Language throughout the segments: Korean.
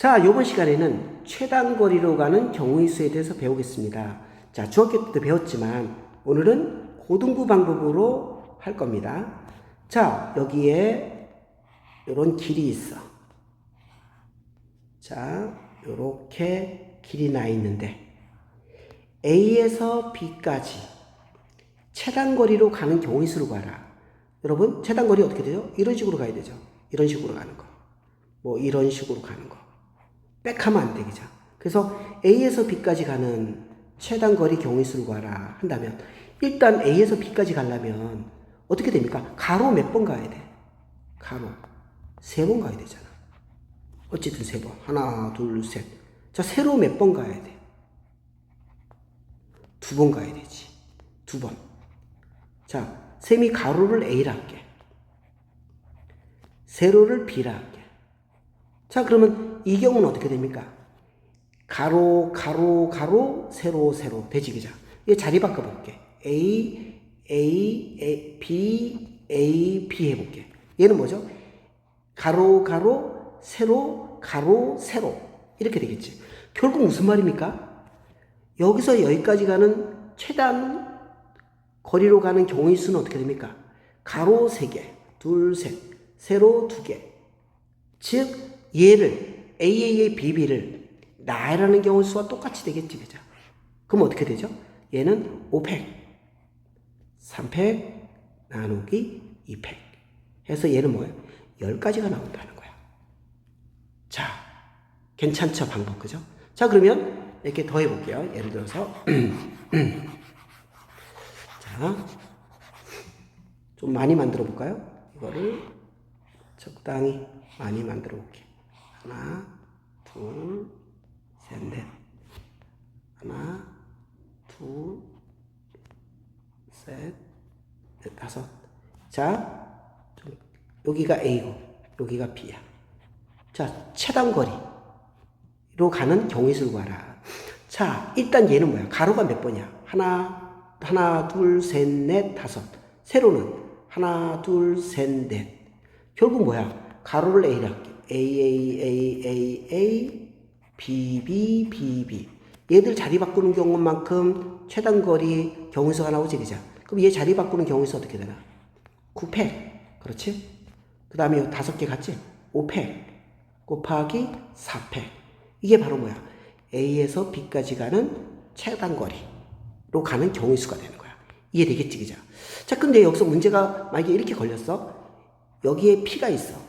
자, 이번 시간에는 최단거리로 가는 경우의 수에 대해서 배우겠습니다. 자, 중학교 때도 배웠지만 오늘은 고등부 방법으로 할 겁니다. 자, 여기에 이런 길이 있어. 자, 이렇게 길이 나 있는데 A에서 B까지 최단거리로 가는 경우의 수를 구하라. 여러분, 최단거리 어떻게 돼요? 이런 식으로 가야 되죠. 이런 식으로 가는 거. 뭐 이런 식으로 가는 거. 빽하면 안 되겠죠. 그래서 A에서 B까지 가는 최단거리 경우의 수를 구하라 한다면 일단 A에서 B까지 가려면 어떻게 됩니까? 가로 몇 번 가야 돼? 가로 3번 가야 되잖아. 어쨌든 3번. 하나, 둘, 셋. 자, 세로 몇 번 가야 돼? 2번 가야 되지. 2번. 자, 셈이 가로를 A라 할게. 세로를 B라 할게. 자, 그러면 이 경우는 어떻게 됩니까? 가로, 가로, 가로, 세로, 세로. 되지, 그죠? 얘 자리 바꿔볼게. A, B, A, B 해볼게. 얘는 뭐죠? 가로, 가로, 세로, 가로, 세로. 이렇게 되겠지. 결국 무슨 말입니까? 여기서 여기까지 가는 최단 거리로 가는 경우의 수는 어떻게 됩니까? 가로 3개, 둘, 셋, 세로 2개. 즉, 얘를 AAA, BB를 나라는 경우 수와 똑같이 되겠지, 그죠? 그럼 어떻게 되죠? 얘는 5팩, 3팩, 나누기 2팩 해서 얘는 뭐예요? 10가지가 나온다는 거야. 자, 괜찮죠, 방법, 그죠? 자, 그러면 이렇게 더 해볼게요. 예를 들어서 자, 좀 많이 만들어 볼까요? 이거를 적당히 많이 만들어 볼게요. 하나, 둘, 셋, 넷. 하나, 둘, 셋, 넷, 5. 자, 여기가 A고, 여기가 B야. 자, 최단거리로 가는 경우의 수를 구하라. 자, 일단 얘는 뭐야? 가로가 몇 번이야? 하나, 둘, 셋, 넷, 5. 세로는 하나, 둘, 셋, 넷. 결국 뭐야? 가로를 A라 할게. A, B, B. 얘들 자리 바꾸는 경우만큼 최단거리 경우수가 나오지, 그죠? 그럼 얘 자리 바꾸는 경우수 어떻게 되나? 9팩. 그렇지? 그 다음에 요 5개 같지? 5팩. 곱하기 4팩. 이게 바로 뭐야? A에서 B까지 가는 최단거리로 가는 경우수가 되는 거야. 이해되겠지, 그죠? 자, 근데 여기서 문제가 만약에 이렇게 걸렸어. 여기에 P가 있어.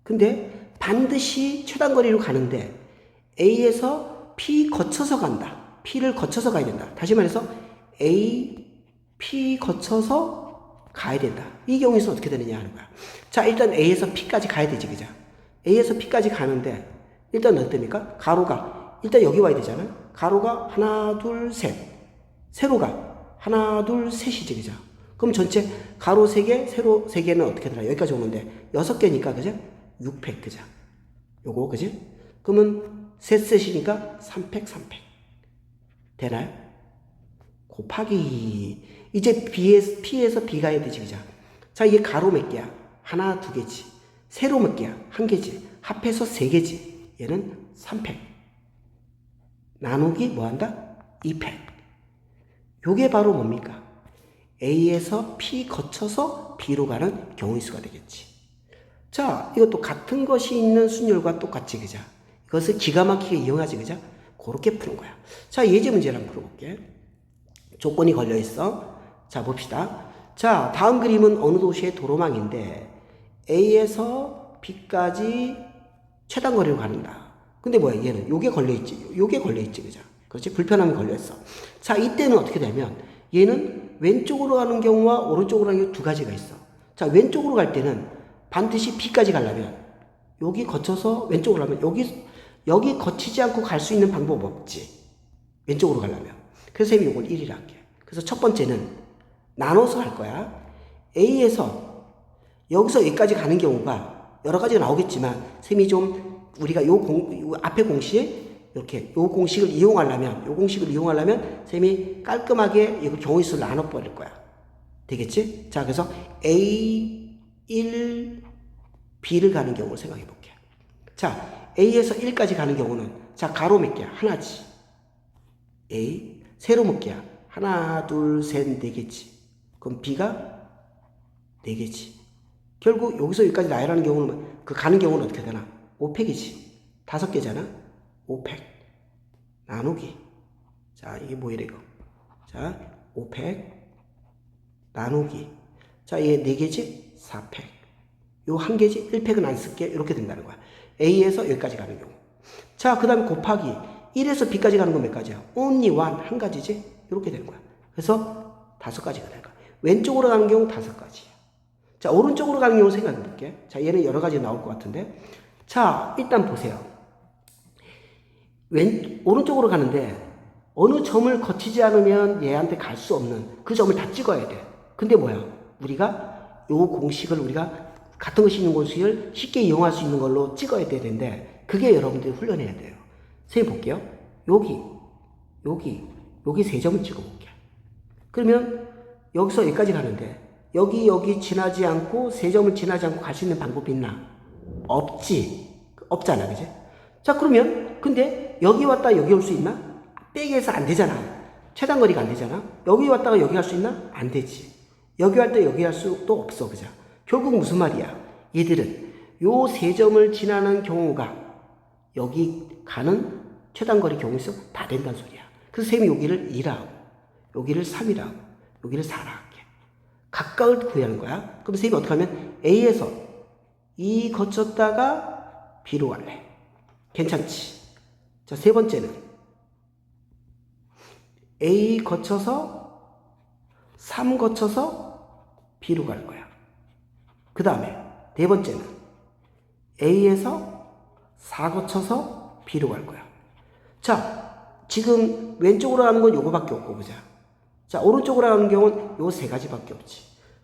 근데 반드시 최단거리로 가는데 A에서 P 거쳐서 간다. P를 거쳐서 가야 된다. 다시 말해서 A, P 거쳐서 가야 된다. 이 경우에서 어떻게 되느냐 하는 거야. 자, 일단 A에서 P까지 가야 되지, 그죠? A에서 P까지 가는데 일단 어떻습니까? 가로가 일단 여기 와야 되잖아. 가로가 하나, 둘, 셋. 세로가 하나, 둘, 셋이지, 그죠? 그럼 전체 가로 3개, 세로 3개는 어떻게 되나? 여기까지 오는데 6개니까, 그죠? 6팩, 그죠? 요거, 그죠? 그러면 셋이니까 3팩. 되나요? 곱하기. 이제 P에서 B가 해야 되지, 그죠? 자, 이게 가로 몇 개야? 하나, 2개지. 세로 몇 개야? 1개지. 합해서 3개지. 얘는 3팩. 나누기 뭐 한다? 2팩. 요게 바로 뭡니까? A에서 P 거쳐서 B로 가는 경우의 수가 되겠지. 자, 이것도 같은 것이 있는 순열과 똑같지, 그죠? 이것을 기가 막히게 이용하지, 그죠? 그렇게 푸는 거야. 자, 예제 문제를 한번 풀어볼게. 조건이 걸려 있어. 자, 봅시다. 자, 다음 그림은 어느 도시의 도로망인데 A에서 B까지 최단거리로 가는다. 근데 뭐야, 얘는 요게 걸려 있지, 그죠? 그렇지? 불편함이 걸려 있어. 자, 이때는 어떻게 되면 얘는 왼쪽으로 가는 경우와 오른쪽으로 가는 경우 두 가지가 있어. 자, 왼쪽으로 갈 때는 반드시 B까지 가려면 여기 거쳐서 왼쪽으로 가면 여기 거치지 않고 갈 수 있는 방법 없지. 왼쪽으로 가려면. 그래서 쌤이 이걸 1이라 할게. 그래서 첫 번째는 나눠서 할 거야. A에서 여기서 여기까지 가는 경우가 여러 가지가 나오겠지만 쌤이 좀 우리가 요 앞에 공식 이렇게 요 공식을 이용하려면 쌤이 깔끔하게 이 경우의 수를 나눠 버릴 거야. 되겠지? 자, 그래서 A, 1, B를 가는 경우를 생각해 볼게. 자, A에서 1까지 가는 경우는 자 가로 몇 개야? 하나지. A 세로 몇 개야? 하나 둘 셋 네 개지. 그럼 B가 네 개지. 결국 여기서 여기까지 나열하는 경우는 그 가는 경우는 어떻게 되나? 5팩이지. 5개잖아. 5팩 나누기. 자 이게 뭐이래 이거. 자 5팩 나누기. 자 얘 4개지? 4팩. 요 1개지? 1팩은 안 쓸게. 이렇게 된다는 거야. A에서 여기까지 가는 경우. 자 그 다음에 곱하기 1에서 B까지 가는 건 몇 가지야? only one 한 가지지? 이렇게 되는 거야. 그래서 5가지가 되는 거야. 왼쪽으로 가는 경우 5가지야. 자 오른쪽으로 가는 경우 생각해 볼게. 자 얘는 여러 가지 나올 것 같은데. 자 일단 보세요. 오른쪽으로 가는데 어느 점을 거치지 않으면 얘한테 갈 수 없는 그 점을 다 찍어야 돼. 근데 뭐야? 우리가 요 공식을 우리가 같은 것이 있는 공식을 쉽게 이용할 수 있는 걸로 찍어야 되는데 그게 여러분들이 훈련해야 돼요. 선생님 볼게요. 여기 3점을 찍어볼게요. 그러면 여기서 여기까지 가는데 여기 지나지 않고 3점을 지나지 않고 갈 수 있는 방법이 있나? 없잖아, 그지? 자 그러면 근데 여기 왔다 여기 올 수 있나? 빼기해서 안 되잖아. 최단거리가 안 되잖아. 여기 왔다가 여기 갈 수 있나? 안 되지. 여기 갈 때 여기 갈 수도 없어, 그죠? 결국 무슨 말이야? 얘들은 요 3점을 지나는 경우가 여기 가는 최단거리 경우에서 다 된다는 소리야. 그래서 쌤이 여기를 2라고, 여기를 3이라고, 여기를 4라고 할게. 각각을 구하는 거야. 그럼 쌤이 어떻게 하면 A에서 E 거쳤다가 B로 갈래. 괜찮지? 자, 세 번째는 A 거쳐서 3 거쳐서 B로 갈 거야. 그 다음에 네 번째는 A에서 4 거쳐서 B로 갈 거야. 자, 지금 왼쪽으로 가는 건 요거밖에 없고, 보자. 자, 오른쪽으로 가는 경우는 요 3가지밖에 없지.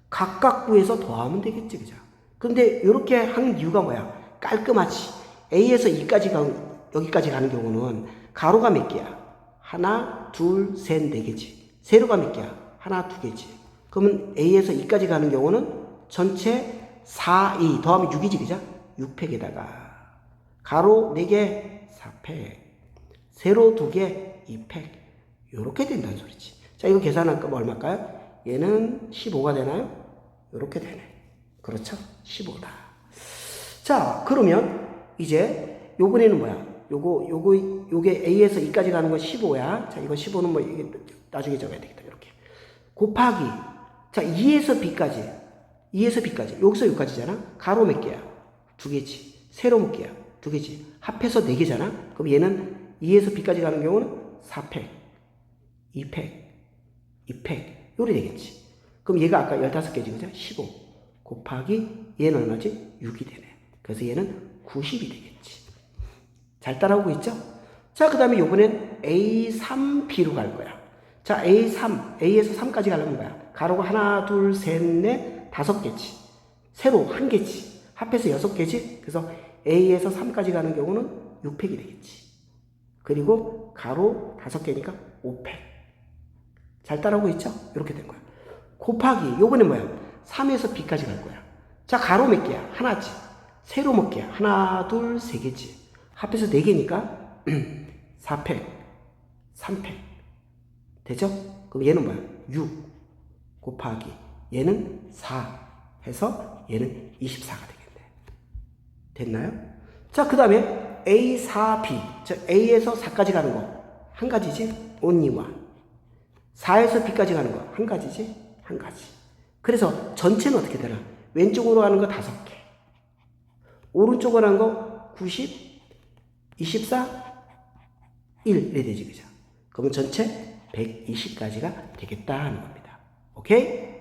각각 구해서 더하면 되겠지, 그죠? 근데 이렇게 하는 이유가 뭐야? 깔끔하지. A에서 여기까지 가는 경우는 가로가 몇 개야? 하나, 둘, 셋, 4개지. 세로가 몇 개야? 하나, 2개지. 그러면 A에서 E까지 가는 경우는 전체 4, 2 더하면 6이지, 그죠? 6팩에다가 가로 4개, 4팩. 세로 2개, 2팩. 요렇게 된다는 소리지. 자, 이거 계산할 거면 얼마일까요? 얘는 15가 되나요? 요렇게 되네. 그렇죠? 15다. 자, 그러면 이제 요번에는 뭐야? 요게 A에서 E까지 가는 건 15야. 자, 이거 15는 뭐, 이게 나중에 적어야 되겠다. 이렇게. 곱하기. 자, 2에서 B까지. 여기서 여기까지잖아? 가로 몇 개야? 2개지. 세로 몇 개야? 2개지. 합해서 4개잖아? 그럼 얘는 2에서 B까지 가는 경우는 4팩, 2팩. 요리 되겠지. 그럼 얘가 아까 15개지, 그죠? 15. 곱하기 얘는 얼마지? 6이 되네. 그래서 얘는 90이 되겠지. 잘 따라오고 있죠? 자, 그 다음에 요번엔 A3B로 갈 거야. 자, A에서 3까지 가려면 뭐야? 가로가 하나, 둘, 셋, 넷, 5개지. 세로 1개지. 합해서 6개지. 그래서 A에서 3까지 가는 경우는 6팩이 되겠지. 그리고 가로 5개니까 5팩. 잘 따라오고 있죠? 이렇게 된 거야. 곱하기 요번엔 뭐야? 3에서 B까지 갈 거야. 자, 가로 몇 개야? 하나지. 세로 몇 개야? 하나, 둘, 3개지. 합해서 4개니까 4팩, 3팩. 되죠? 그럼 얘는 뭐야? 6 곱하기 얘는 4 해서 얘는 24가 되겠네. 됐나요? 자, 그 다음에 A4B. 즉 A에서 4까지 가는 거 한 가지지? only one. 4에서 B까지 가는 거 한 가지지? 한 가지. 그래서 전체는 어떻게 되나? 왼쪽으로 가는 거 5개. 오른쪽으로 가는 거 90, 24, 1 이래 되지, 그죠? 그러면 전체 120까지가 되겠다 하는 겁니다. 오케이?